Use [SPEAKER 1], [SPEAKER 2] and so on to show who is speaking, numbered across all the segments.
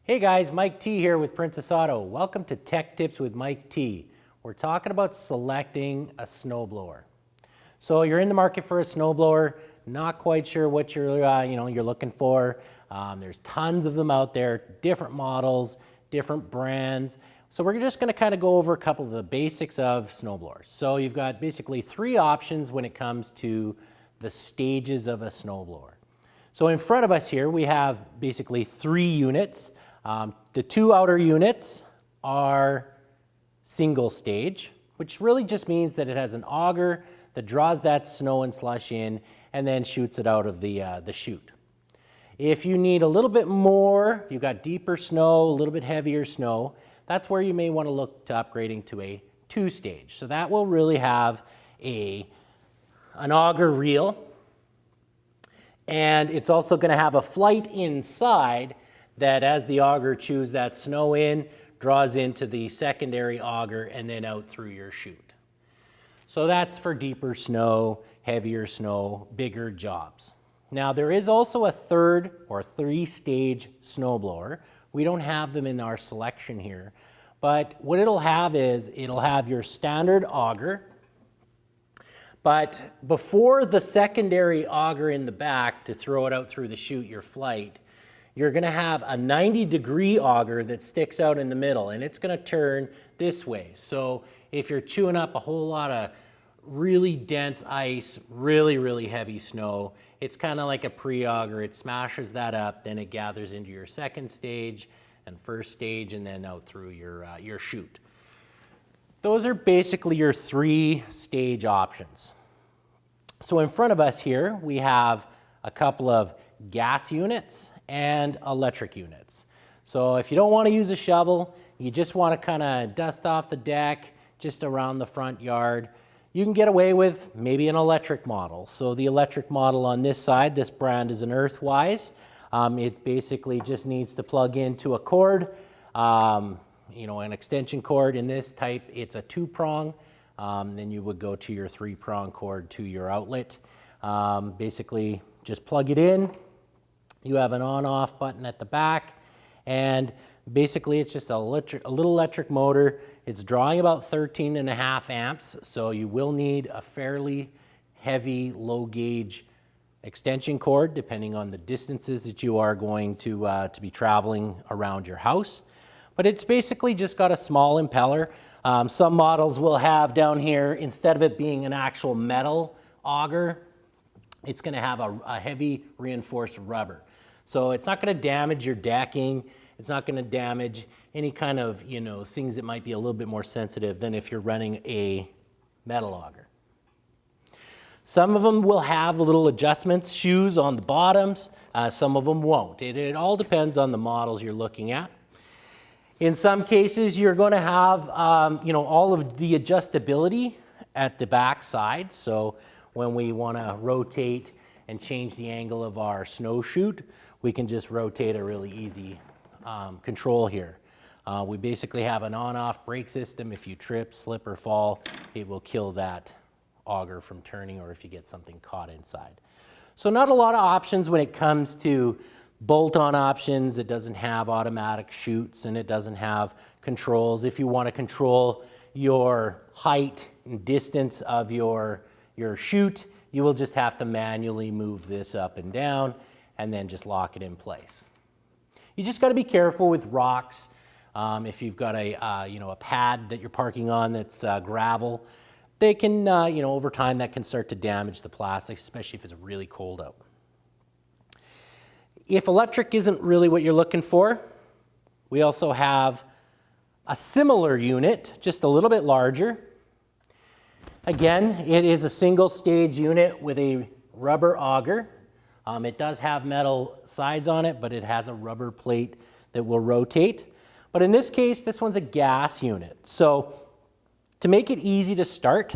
[SPEAKER 1] Hey guys, Mike T here with Princess Auto. Welcome to Tech Tips with Mike T. We're talking about selecting a snowblower. So you're in the market for a snowblower, not quite sure what you're looking for. There's tons of them out there, different models, different brands. So we're just going to kind of go over a couple of the basics of snowblowers. So you've got basically three options when it comes to the stages of a snowblower. So in front of us here, we have basically three units. The two outer units are single stage, which really just means that it has an auger that draws that snow and slush in and then shoots it out of the chute. If you need a little bit more, you've got deeper snow, a little bit heavier snow, that's where you may want to look to upgrading to a two-stage. So that will really have an auger reel, and it's also going to have a flight inside that as the auger chews that snow in, draws into the secondary auger and then out through your chute. So that's for deeper snow, heavier snow, bigger jobs. Now there is also a third or three-stage snowblower. We don't have them in our selection here, but what it'll have is it'll have your standard auger, but before the secondary auger in the back to throw it out through the chute, your flight, you're going to have a 90-degree auger that sticks out in the middle, and it's going to turn this way. So if you're chewing up a whole lot of really dense ice, really heavy snow, it's kind of like a pre-auger. It smashes that up, then it gathers into your second stage and first stage, and then out through your chute. Those are basically your three-stage options. So in front of us here, we have a couple of gas units and electric units. So if you don't want to use a shovel, you just want to kind of dust off the deck just around the front yard, you can get away with maybe an electric model. So the electric model on this side, this brand is an Earthwise. It basically just needs to plug into a cord, an extension cord. In this type, it's a two-prong. Then you would go to your three-prong cord to your outlet. Basically, just plug it in. You have an on-off button at the back, and basically it's just a little electric motor. It's drawing about 13.5 amps, so you will need a fairly heavy, low-gauge extension cord, depending on the distances that you are going to be traveling around your house. But it's basically just got a small impeller. Some models will have down here, instead of it being an actual metal auger, it's going to have a heavy reinforced rubber. So it's not going to damage your decking. It's not going to damage any kind of, things that might be a little bit more sensitive than if you're running a metal auger. Some of them will have little adjustments, shoes on the bottoms. Some of them won't. It all depends on the models you're looking at. In some cases, you're going to have, all of the adjustability at the back side. So when we want to rotate and change the angle of our snow chute, we can just rotate a really easy control here. We basically have an on-off brake system. If you trip, slip, or fall, it will kill that auger from turning, or if you get something caught inside. So not a lot of options when it comes to bolt-on options. It doesn't have automatic chutes, and it doesn't have controls. If you want to control your height and distance of your chute, you will just have to manually move this up and down and then just lock it in place. You just got to be careful with rocks. If you've got a pad that you're parking on that's gravel, they can, over time that can start to damage the plastic, especially if it's really cold out. If electric isn't really what you're looking for, we also have a similar unit, just a little bit larger. Again, it is a single stage unit with a rubber auger. It does have metal sides on it, but it has a rubber plate that will rotate. But in this case, this one's a gas unit. So to make it easy to start,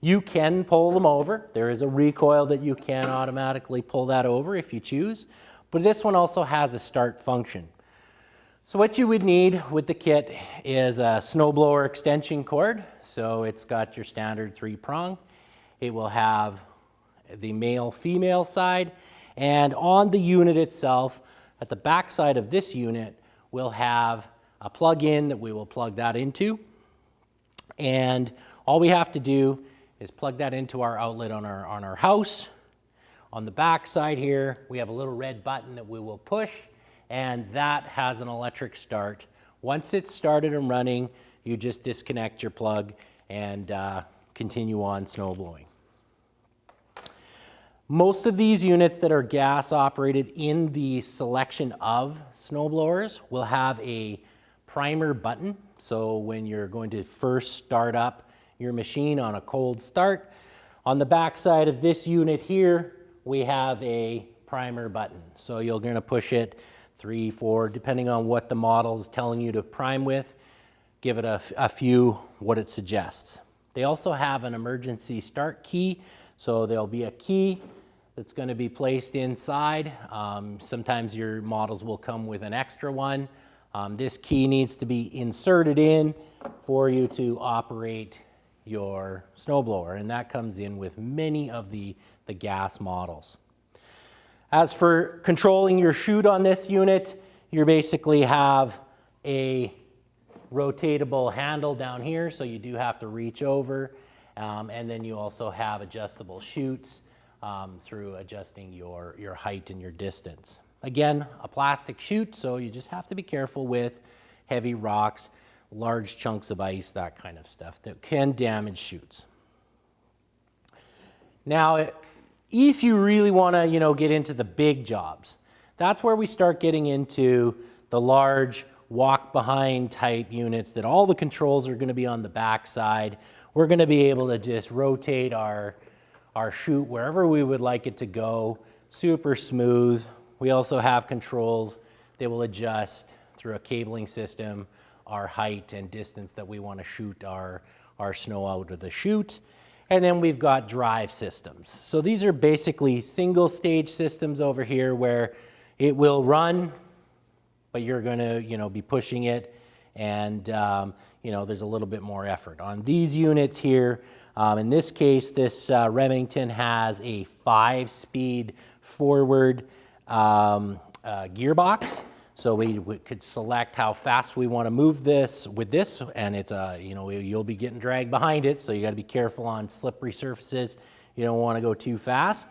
[SPEAKER 1] you can pull them over. There is a recoil that you can automatically pull that over if you choose. But this one also has a start function. So what you would need with the kit is a snowblower extension cord. So it's got your standard three-prong. It will have the male-female side, and on the unit itself At the back side of this unit, we'll have a plug-in that we will plug that into. And all we have to do is plug that into our outlet on our house. On the back side here, we have a little red button that we will push, and that has an electric start. Once it's started and running, you just disconnect your plug and continue on snow blowing. Most of these units that are gas operated in the selection of snowblowers will have a primer button. So when you're going to first start up your machine on a cold start, on the back side of this unit here, we have a primer button. So you're going to push it 3, 4, depending on what the model is telling you to prime with. Give it a few what it suggests. They also have an emergency start key. So there'll be a key that's going to be placed inside. Sometimes your models will come with an extra one. This key needs to be inserted in for you to operate your snowblower, and that comes in with many of the gas models. As for controlling your chute on this unit, you basically have a rotatable handle down here, so you do have to reach over, and then you also have adjustable chutes through adjusting your height and your distance. Again, a plastic chute, so you just have to be careful with heavy rocks, large chunks of ice, that kind of stuff that can damage chutes. Now, if you really want to, get into the big jobs, that's where we start getting into the large walk-behind type units that all the controls are going to be on the back side. We're going to be able to just rotate our chute wherever we would like it to go, super smooth. We also have controls that will adjust through a cabling system our height and distance that we want to shoot our snow out of the chute. And then we've got drive systems. So these are basically single stage systems over here where it will run, but you're going to be pushing it, and there's a little bit more effort. On these units here, in this case, this Remington has a 5-speed forward gearbox. So we could select how fast we want to move this with this, and it's you'll be getting dragged behind it, so you got to be careful on slippery surfaces. You don't want to go too fast.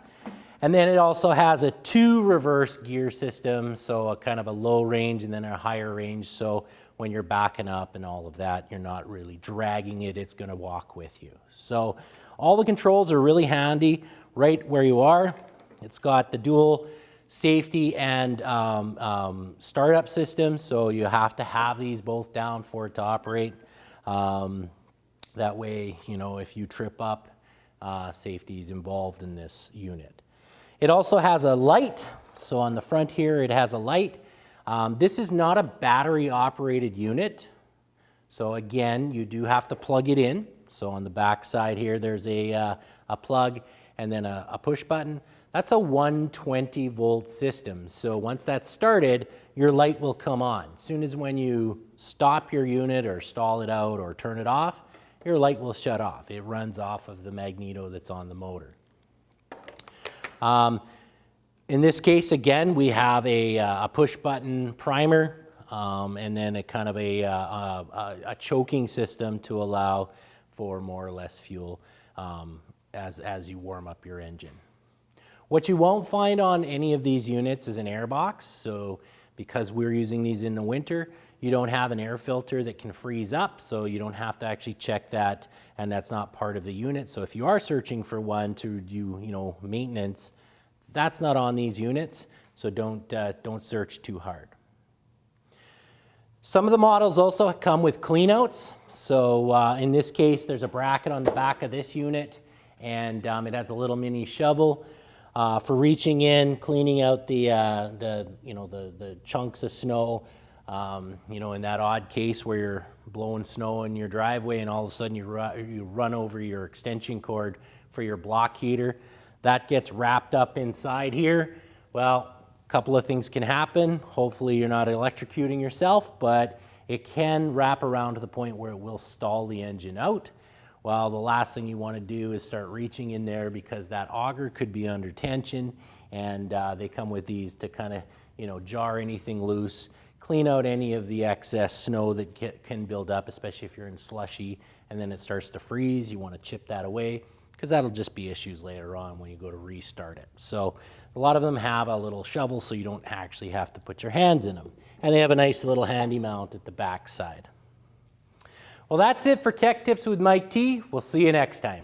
[SPEAKER 1] And then it also has a 2 reverse gear system, so a kind of a low range and then a higher range. So when you're backing up and all of that, you're not really dragging it, it's going to walk with you. So all the controls are really handy right where you are. It's got the dual safety and startup systems, so you have to have these both down for it to operate. That way, if you trip up, safety is involved in this unit. It also has a light, so on the front here it has a light. This is not a battery operated unit, so again you do have to plug it in. So on the back side here there's a plug and then a push button. That's a 120 volt system, so once that's started, your light will come on. As soon as when you stop your unit or stall it out or turn it off, your light will shut off. It runs off of the magneto that's on the motor. In this case, again, we have a push button primer and then a kind of a choking system to allow for more or less fuel as you warm up your engine. What you won't find on any of these units is an air box. So because we're using these in the winter, you don't have an air filter that can freeze up, so you don't have to actually check that, and that's not part of the unit. So if you are searching for one to do maintenance, that's not on these units, so don't search too hard. Some of the models also come with cleanouts. So in this case, there's a bracket on the back of this unit, and it has a little mini shovel for reaching in, cleaning out the chunks of snow. In that odd case where you're blowing snow in your driveway and all of a sudden you run over your extension cord for your block heater. That gets wrapped up inside here. Well, a couple of things can happen. Hopefully you're not electrocuting yourself, but it can wrap around to the point where it will stall the engine out. Well, the last thing you want to do is start reaching in there because that auger could be under tension, and they come with these to kind of jar anything loose, clean out any of the excess snow that can build up, especially if you're in slushy and then it starts to freeze. You want to chip that away because that'll just be issues later on when you go to restart it. So a lot of them have a little shovel so you don't actually have to put your hands in them. And they have a nice little handy mount at the back side. Well, that's it for Tech Tips with Mike T. We'll see you next time.